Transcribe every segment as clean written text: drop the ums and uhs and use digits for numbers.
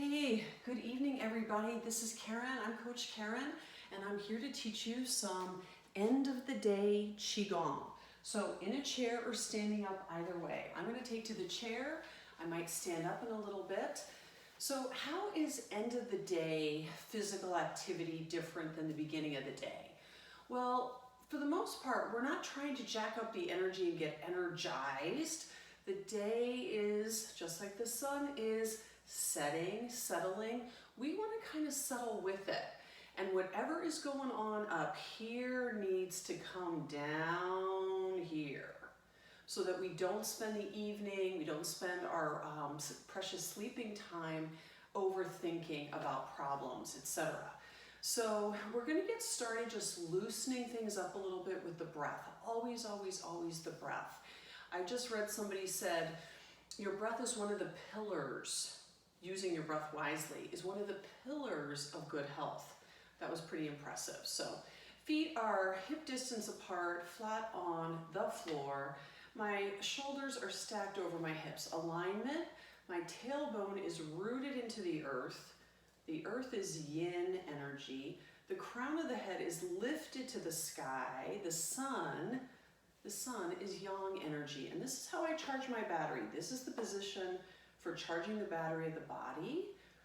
Hey, good evening everybody. This is Karen. I'm Coach Karen and I'm here to teach you some end of the day qigong. So in a chair or standing up, either way. I'm going to take to the chair. I might stand up in a little bit. So how is end of the day physical activity different than the beginning of the day? Well, for the most part, we're not trying to jack up the energy and get energized. The day is, just like the sun is, setting, settling. We want to kind of settle with it. And whatever is going on up here needs to come down here so that we don't spend the evening, we don't spend our precious sleeping time overthinking about problems, etc. So we're going to get started just loosening things up a little bit with the breath. Always, always, always the breath. I just read somebody said, your breath is one of the pillars, using your breath wisely, is one of the pillars of good health. That was pretty impressive. So feet are hip distance apart, flat on the floor. My shoulders are stacked over my hips. Alignment, my tailbone is rooted into the earth. The earth is yin energy. The crown of the head is lifted to the sky. The sun is yang energy. And this is how I charge my battery. This is the position for charging the battery of the body,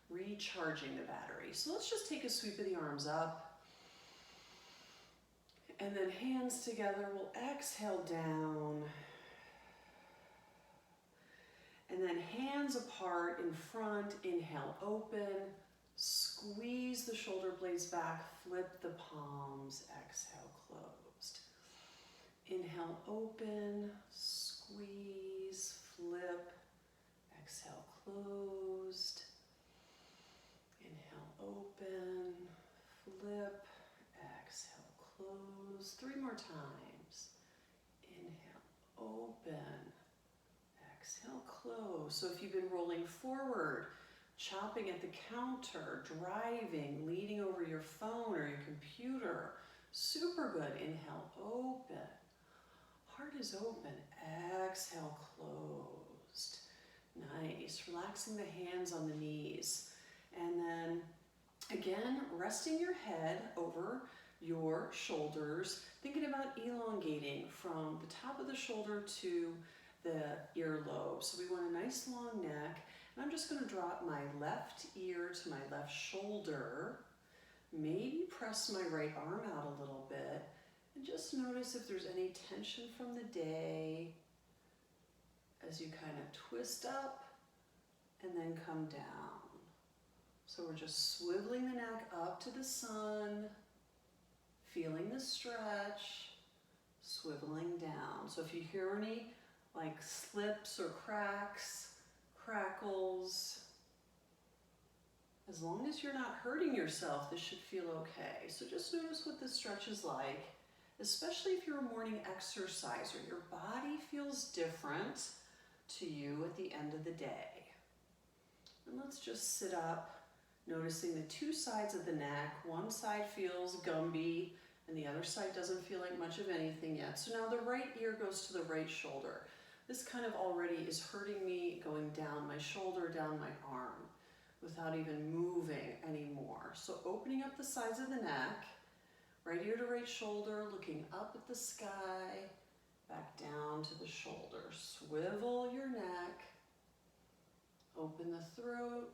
recharging the battery. So let's just take a sweep of the arms up. And then hands together, we'll exhale down. And then hands apart in front, inhale, open. Squeeze the shoulder blades back, flip the palms, exhale, closed. Inhale, open, squeeze, flip, exhale, closed. Inhale, open, flip, exhale, close. 3 more times. Inhale, open, exhale, close. So if you've been rolling forward, chopping at the counter, driving, leaning over your phone or your computer, super good. Inhale, open. Heart is open. Exhale, closed. Nice. Relaxing the hands on the knees. And then again, resting your head over your shoulders, thinking about elongating from the top of the shoulder to the earlobe. So we want a nice long neck. And I'm just going to drop my left ear to my left shoulder. Maybe press my right arm out a little bit. And just notice if there's any tension from the day as you kind of twist up and then come down. So we're just swiveling the neck up to the sun, feeling the stretch, swiveling down. So if you hear any like slips or cracks, crackles, as long as you're not hurting yourself, this should feel okay. So just notice what this stretch is like, especially if you're a morning exerciser. Your body feels different to you at the end of the day. And let's just sit up, noticing the 2 sides of the neck. One side feels Gumby and the other side doesn't feel like much of anything yet. So now the right ear goes to the right shoulder. This kind of already is hurting me, going down my shoulder, down my arm, without even moving anymore. So opening up the sides of the neck, right ear to right shoulder, looking up at the sky, back down to the shoulder. Swivel your neck, open the throat,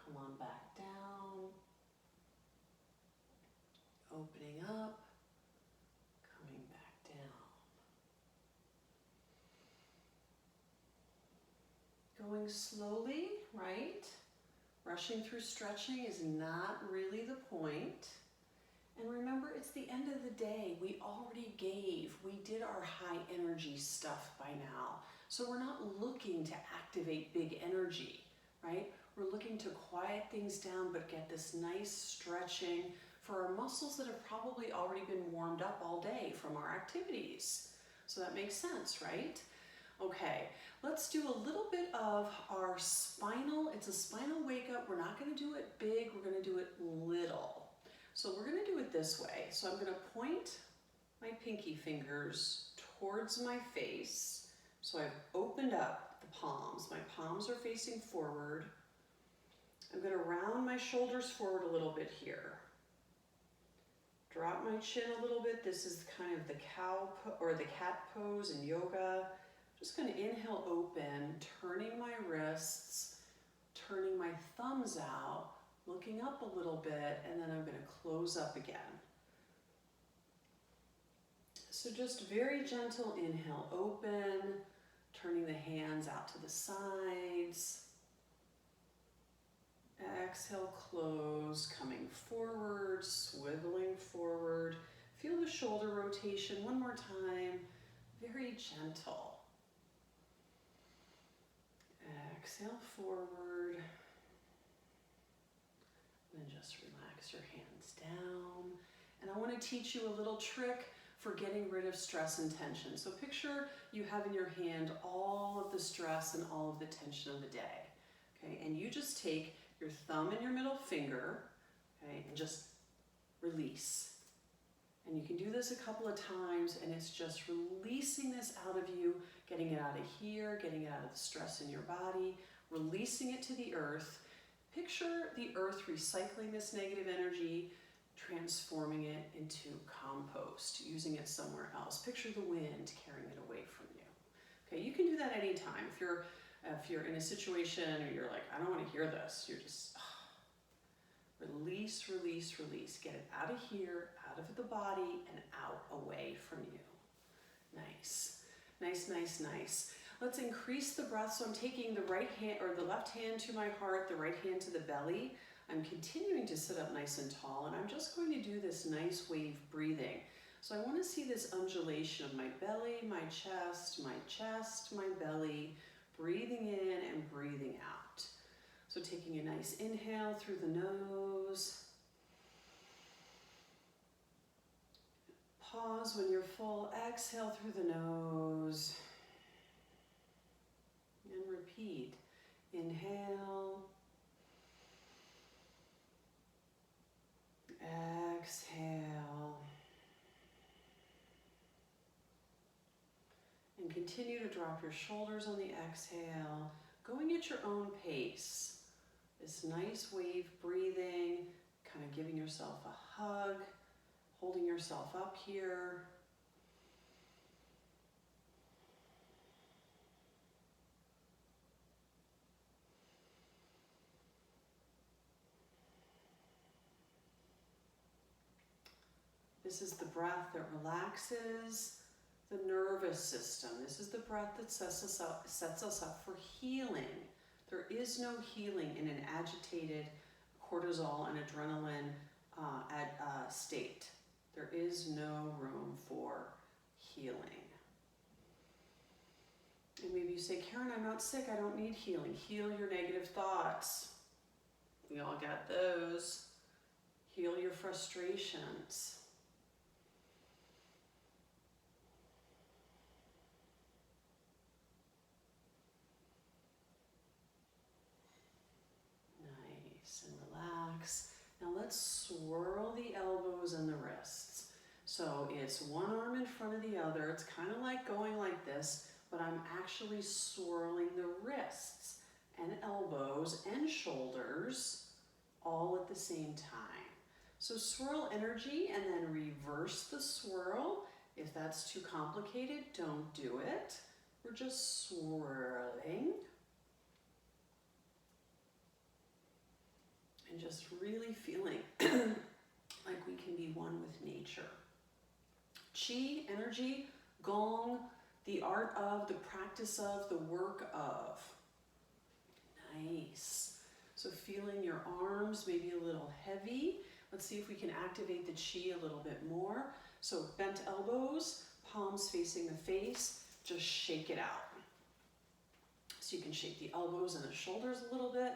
come on back down, opening up, coming back down. Going slowly, right? Rushing through stretching is not really the point. And remember, it's the end of the day. We already gave. We did our high energy stuff by now. So we're not looking to activate big energy, right? We're looking to quiet things down but get this nice stretching for our muscles that have probably already been warmed up all day from our activities. So that makes sense, right? Okay, let's do a little bit of our spinal. It's a spinal wake up. We're not going to do it big. We're going to do it little. So we're going to do it this way. So I'm going to point my pinky fingers towards my face. So I've opened up the palms. My palms are facing forward. I'm going to shoulders forward a little bit here. Drop my chin a little bit. This is kind of the cow or the cat pose in yoga. Just going to inhale, open, turning my wrists, turning my thumbs out, looking up a little bit, and then I'm going to close up again. So just very gentle inhale, open, turning the hands out to the sides. Exhale, close, coming forward, swiveling forward. Feel the shoulder rotation one more time, very gentle. Exhale forward, and just relax your hands down. And I want to teach you a little trick for getting rid of stress and tension. So picture you have in your hand all of the stress and all of the tension of the day, okay? And you just take your thumb and your middle finger, okay, and just release. And you can do this a couple of times, and it's just releasing this out of you, getting it out of here, getting it out of the stress in your body, releasing it to the earth. Picture the earth recycling this negative energy, transforming it into compost, using it somewhere else. Picture the wind carrying it away from you. Okay, you can do that anytime. If you're in a situation or you're like, I don't want to hear this, you're just release, release, release. Get it out of here, out of the body, and out away from you. Nice, nice, nice, nice. Let's increase the breath. So I'm taking the right hand or the left hand to my heart, the right hand to the belly. I'm continuing to sit up nice and tall, and I'm just going to do this nice wave breathing. So I want to see this undulation of my belly, my chest, my belly, breathing in and breathing out. So taking a nice inhale through the nose. Pause when you're full. Exhale through the nose. And repeat. Inhale. Exhale. And continue to drop your shoulders on the exhale, going at your own pace. This nice wave breathing, kind of giving yourself a hug, holding yourself up here. This is the breath that relaxes the nervous system. This is the breath that sets us up for healing. There is no healing in an agitated cortisol and adrenaline state. There is no room for healing. And maybe you say, Karen, I'm not sick. I don't need healing. Heal your negative thoughts. We all got those. Heal your frustrations. Now let's swirl the elbows and the wrists. So it's one arm in front of the other. It's kind of like going like this, but I'm actually swirling the wrists and elbows and shoulders all at the same time. So swirl energy and then reverse the swirl. If that's too complicated, don't do it. We're just swirling. And just really feeling like we can be one with nature. Qi, energy, Gong, the art of, the practice of, the work of. Nice. So feeling your arms maybe a little heavy. Let's see if we can activate the Qi a little bit more. So bent elbows, palms facing the face, just shake it out. So you can shake the elbows and the shoulders a little bit.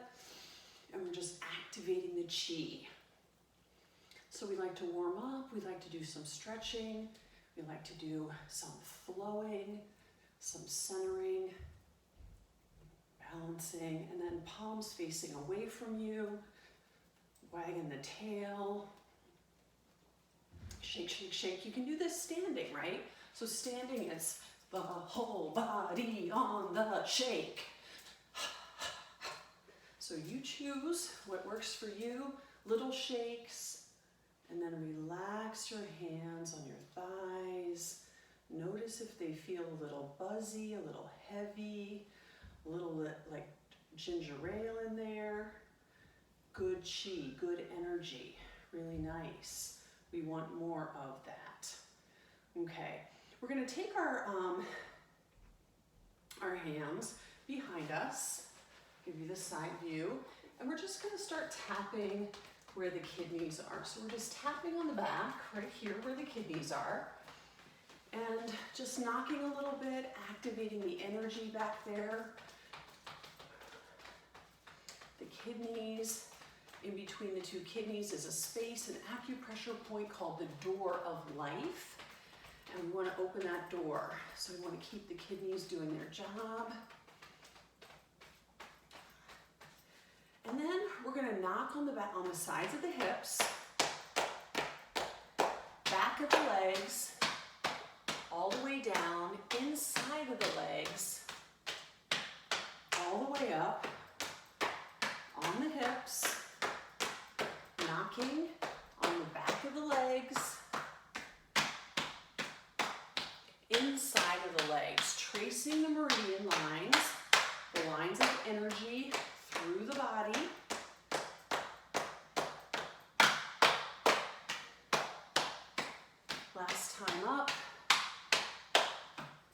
And we're just activating the Qi. So we like to warm up, we like to do some stretching, we like to do some flowing, some centering, balancing, and then palms facing away from you, wagging the tail. Shake, shake, shake. You can do this standing, right? So standing, it's the whole body on the shake. So So you choose what works for you. Little shakes, and then relax your hands on your thighs. Notice if they feel a little buzzy, a little heavy, a little bit like ginger ale in there. Good chi, good energy, really nice. We want more of that. Okay, we're gonna take our hands behind us, give you the side view, and we're just gonna start tapping where the kidneys are. So we're just tapping on the back, right here where the kidneys are, and just knocking a little bit, activating the energy back there. The kidneys, in between the two kidneys is a space, an acupressure point called the door of life. And we want to open that door. So we want to keep the kidneys doing their job. And then we're going to knock on the back, on the sides of the hips, back of the legs, all the way down, inside of the legs, all the way up, on the hips, knocking on the back of the legs, inside of the legs, tracing the meridian lines, the lines of energy through the body. Last time up,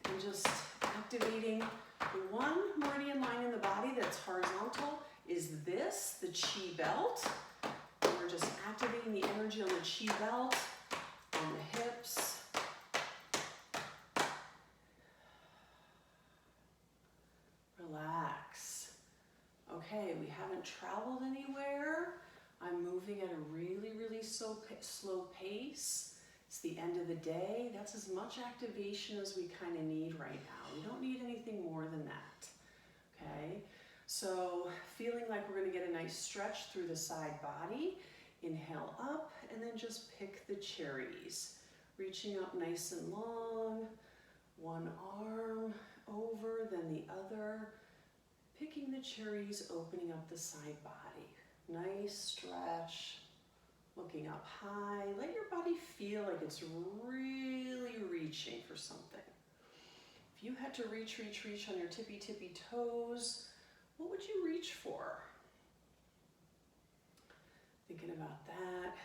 and just activating the one meridian line in the body that's horizontal is this, the chi belt. And we're just activating the energy on the chi belt, on the hips. Relax. Okay, we haven't traveled anywhere. I'm moving at a really, really slow pace. It's the end of the day. That's as much activation as we kind of need right now. We don't need anything more than that. Okay, so feeling like we're going to get a nice stretch through the side body. Inhale up and then just pick the cherries. Reaching up nice and long. One arm over, then the other. Picking the cherries, opening up the side body. Nice stretch. Looking up high. Let your body feel like it's really reaching for something. If you had to reach on your tippy toes, what would you reach for? Thinking about that.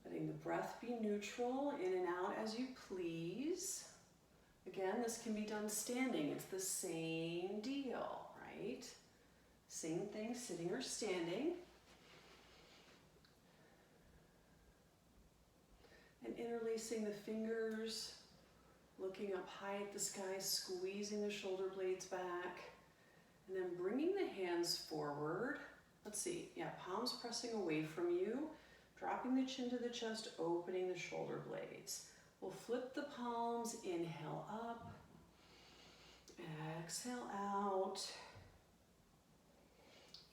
Letting the breath be neutral, in and out as you please. Again, this can be done standing. It's the same deal, right? Same thing, sitting or standing. And interlacing the fingers, looking up high at the sky, squeezing the shoulder blades back, and then bringing the hands forward. Let's see, yeah, palms pressing away from you, dropping the chin to the chest, opening the shoulder blades. We'll flip the palms, inhale up, exhale out,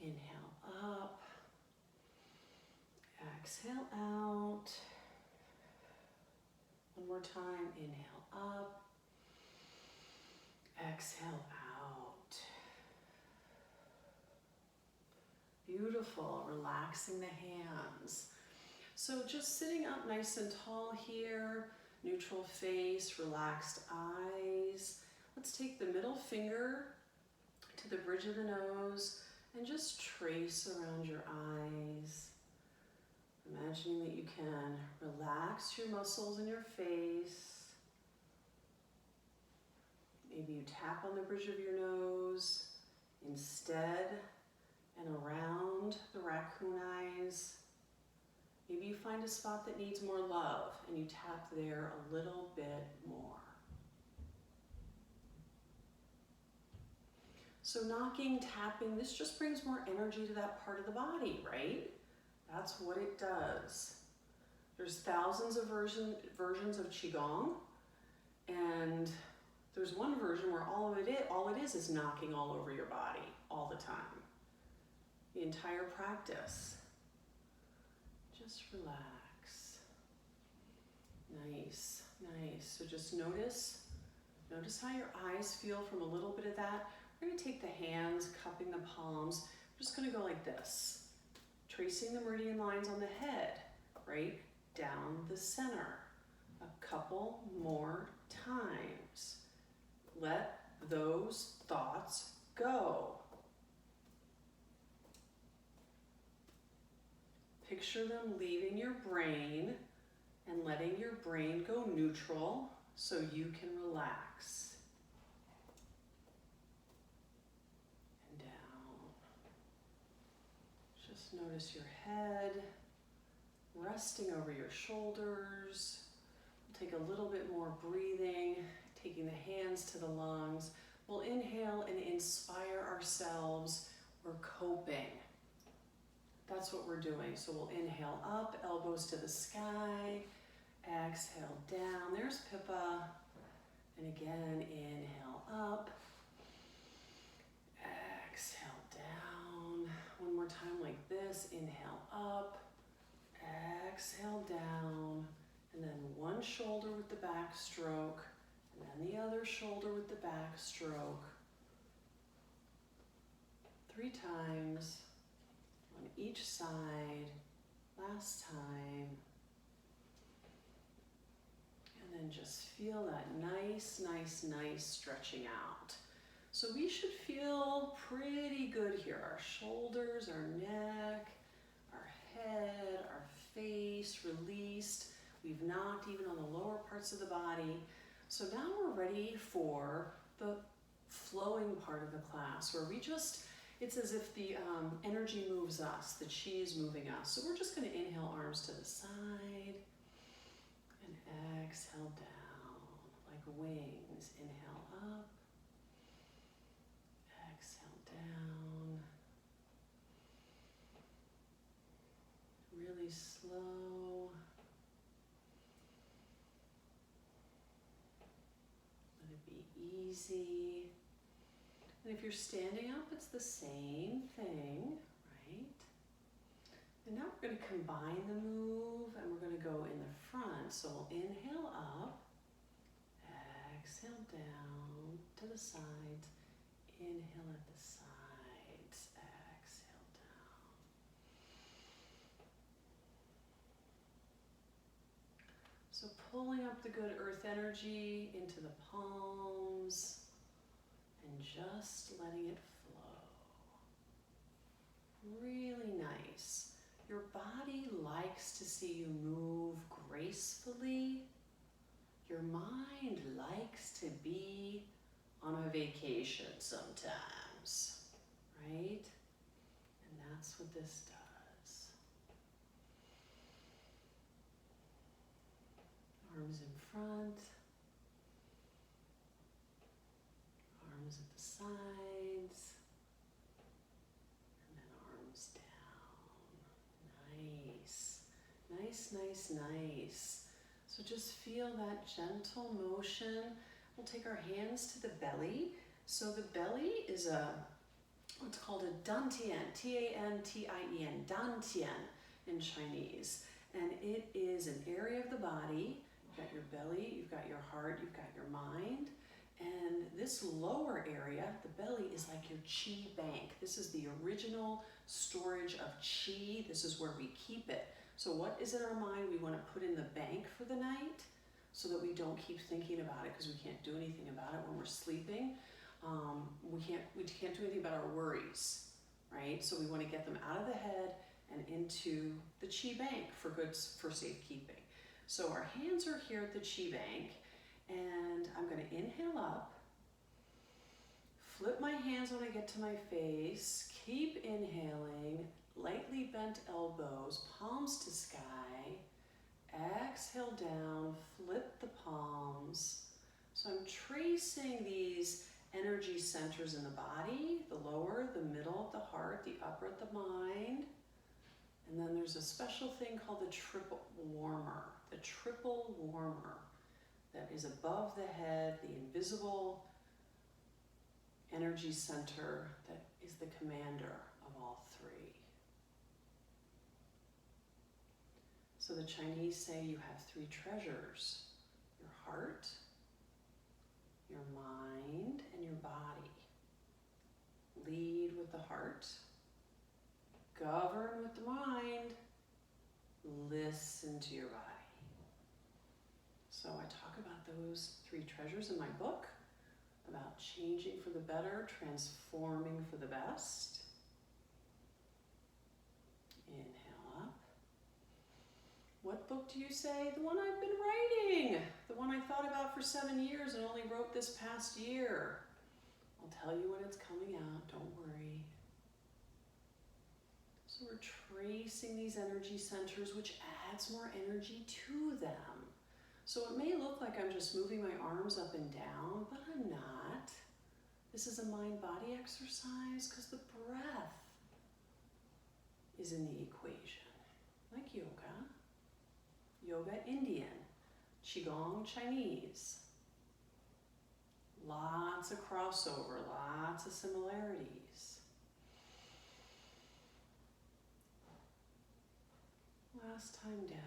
inhale up, exhale out. One more time, inhale up, exhale out. Beautiful, relaxing the hands. So just sitting up nice and tall here, neutral face, relaxed eyes. Let's take the middle finger to the bridge of the nose and just trace around your eyes. Imagining that you can relax your muscles in your face. Maybe you tap on the bridge of your nose instead and around the raccoon eyes. Maybe you find a spot that needs more love and you tap there a little bit more. So knocking, tapping, this just brings more energy to that part of the body, right? That's what it does. There's thousands of versions of qigong, and there's one version where all it is knocking all over your body all the time. The entire practice. Just relax. Nice, nice. So just notice how your eyes feel from a little bit of that We're going to take the hands, cupping the palms. We're just going to go like this, tracing the meridian lines on the head, right down the center. A couple more times. Let those thoughts go. Picture them leaving your brain and letting your brain go neutral so you can relax. And down. Just notice your head resting over your shoulders. We'll take a little bit more breathing, taking the hands to the lungs. We'll inhale and inspire ourselves. We're coping. That's what we're doing. So we'll inhale up, elbows to the sky. Exhale down. There's Pippa. And again, inhale up. Exhale down. One more time like this. Inhale up. Exhale down. And then one shoulder with the back stroke. And then the other shoulder with the back stroke. 3 times on each side. Last time. And then just feel that nice stretching out. So we should feel pretty good here. Our shoulders, our neck, our head, our face released. We've knocked even on the lower parts of the body. So now we're ready for the flowing part of the class where we just, it's as if the energy moves us, the chi is moving us. So we're just going to inhale, arms to the side, and exhale down like wings. Inhale up, exhale down. Really slow. Let it be easy. And if you're standing up, it's the same thing, right? And now we're going to combine the move and we're going to go in the front. So we'll inhale up, exhale down to the sides, inhale at the sides, exhale down. So pulling up the good earth energy into the palms and just letting it flow. Really nice. Your body likes to see you move gracefully. Your mind likes to be on a vacation sometimes, right? And that's what this does. Arms in front. Arms at the sides. And then arms down. Nice. Nice. So just feel that gentle motion. We'll take our hands to the belly. So the belly is what's called a dantian, T-A-N-T-I-E-N, dantian in Chinese. And it is an area of the body. You've got your belly, you've got your heart, you've got your mind. And this lower area, the belly, is like your chi bank. This is the original storage of chi. This is where we keep it. So what is in our mind we want to put in the bank for the night so that we don't keep thinking about it, because we can't do anything about it when we're sleeping. We can't do anything about our worries, right? So we want to get them out of the head and into the chi bank for safekeeping. So our hands are here at the chi bank, and I'm going to inhale up, flip my hands when I get to my face, keep inhaling, lightly bent elbows, palms to sky, exhale down, flip the palms. So I'm tracing these energy centers in the body, the lower, the middle of the heart, the upper at the mind. And then there's a special thing called the triple warmer that is above the head, the invisible energy center that is the commander of all three. So the Chinese say you have 3 treasures: your heart, your mind, and your body. Lead with the heart. Govern with the mind. Listen to your body. So I talk about those 3 treasures in my book, about changing for the better, transforming for the best. Inhale up. What book do you say? The one I've been writing. The one I thought about for 7 years and only wrote this past year. I'll tell you when it's coming out, don't worry. So we're tracing these energy centers, which adds more energy to them. So it may look like I'm just moving my arms up and down, but I'm not. This is a mind-body exercise because the breath is in the equation, like yoga. Yoga Indian, qigong Chinese. Lots of crossover, lots of similarities. Last time down.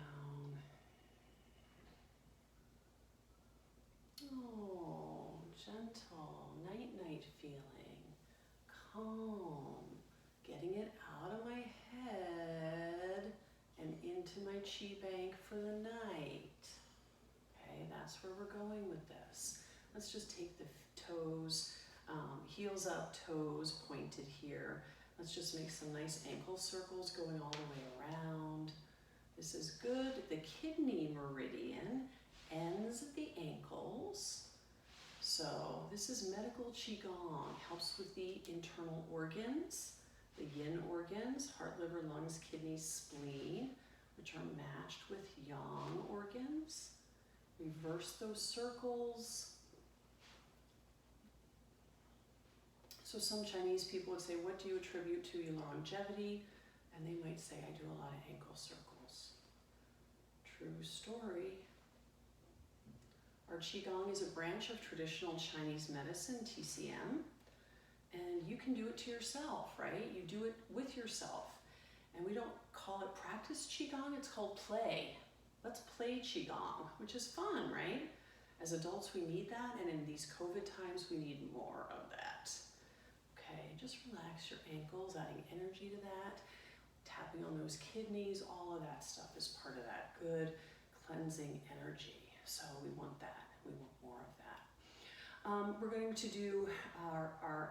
Oh, gentle, night-night feeling, calm, getting it out of my head and into my chi bank for the night. Okay, that's where we're going with this. Let's just take the toes, heels up, toes pointed here. Let's just make some nice ankle circles going all the way around. This is good. The kidney meridian ends at the ankles. So this is medical qigong, helps with the internal organs, the yin organs, heart, liver, lungs, kidneys, spleen, which are matched with yang organs. Reverse those circles. So some Chinese people would say, what do you attribute to your longevity? And they might say, I do a lot of ankle circles. True story. Our qigong is a branch of traditional Chinese medicine, TCM, and you can do it to yourself, right? You do it with yourself. And we don't call it practice qigong, it's called play. Let's play qigong, which is fun, right? As adults, we need that, and in these COVID times, we need more of that. Okay, just relax your ankles, adding energy to that, tapping on those kidneys, all of that stuff is part of that good cleansing energy. So we want that. We want more of that. We're going to do our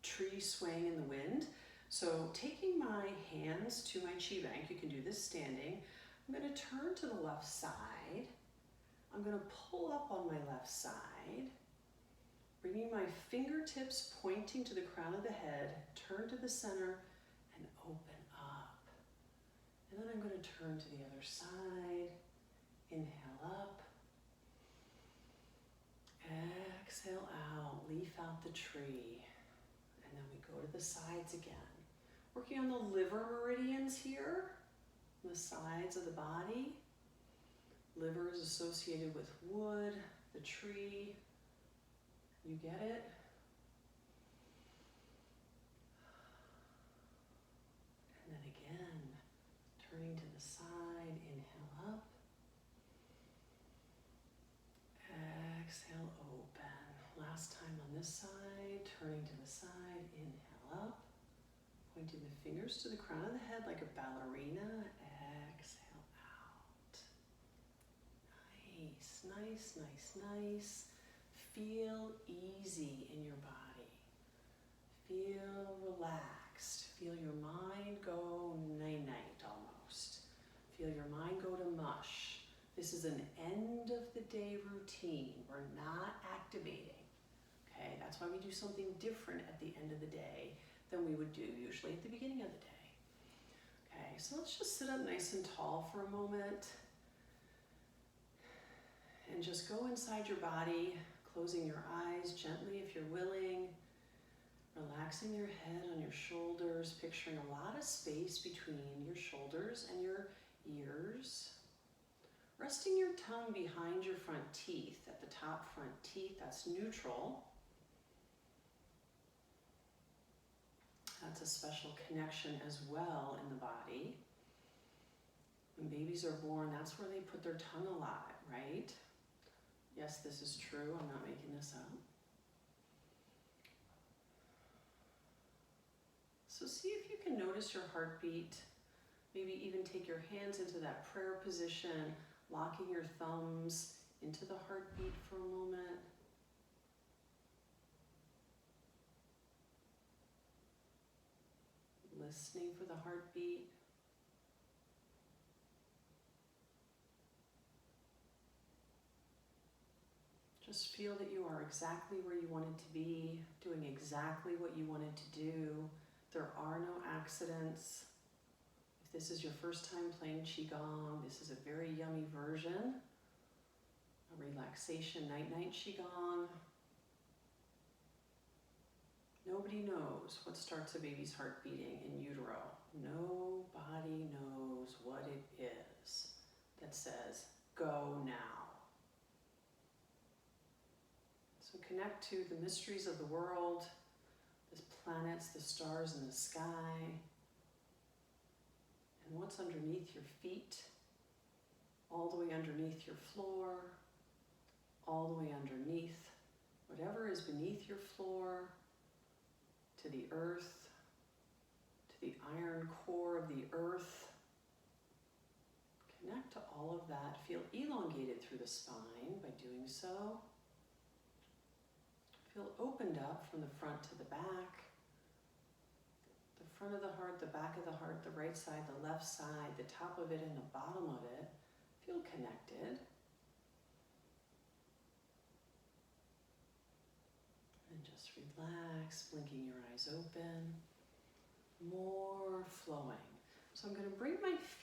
tree swaying in the wind. So taking my hands to my chi bank, you can do this standing. I'm going to turn to the left side. I'm going to pull up on my left side, bringing my fingertips pointing to the crown of the head, turn to the center and open up. And then I'm going to turn to the other side. Inhale up, exhale out, leaf out the tree, and then we go to the sides again. Working on the liver meridians here, the sides of the body. Liver is associated with wood, the tree, you get it? And then again, turning to the side, inhale up. Exhale, open. Last time on this side, turning to the side, inhale up. Pointing the fingers to the crown of the head like a ballerina. Exhale out. Nice, nice, nice, nice. Feel easy in your body. Feel relaxed. Feel your mind go night-night almost. Feel your mind go to mush. This is an end of the day routine. We're not activating. Okay, that's why we do something different at the end of the day than we would do usually at the beginning of the day. Okay, so let's just sit up nice and tall for a moment and just go inside your body, closing your eyes gently if you're willing, relaxing your head on your shoulders, picturing a lot of space between your shoulders and your ears. Resting your tongue behind your front teeth, at the top front teeth, that's neutral. That's a special connection as well in the body. When babies are born, that's where they put their tongue a lot, right? Yes, this is true. I'm not making this up. So see if you can notice your heartbeat. Maybe even take your hands into that prayer position, locking your thumbs into the heartbeat for a moment. Listening for the heartbeat. Just feel that you are exactly where you wanted to be, doing exactly what you wanted to do. There are no accidents. If this is your first time playing qigong, this is a very yummy version. A relaxation night-night qigong. Nobody knows what starts a baby's heart beating in utero. Nobody knows what it is that says, go now. So connect to the mysteries of the world, the planets, the stars in the sky, and what's underneath your feet, all the way underneath your floor, all the way underneath, whatever is beneath your floor, to the earth, to the iron core of the earth. Connect to all of that. Feel elongated through the spine by doing so. Feel opened up from the front to the back. The front of the heart, the back of the heart, the right side, the left side, the top of it and the bottom of it. Feel connected. And just relax, blinking your eyes open. More flowing. So I'm going to bring my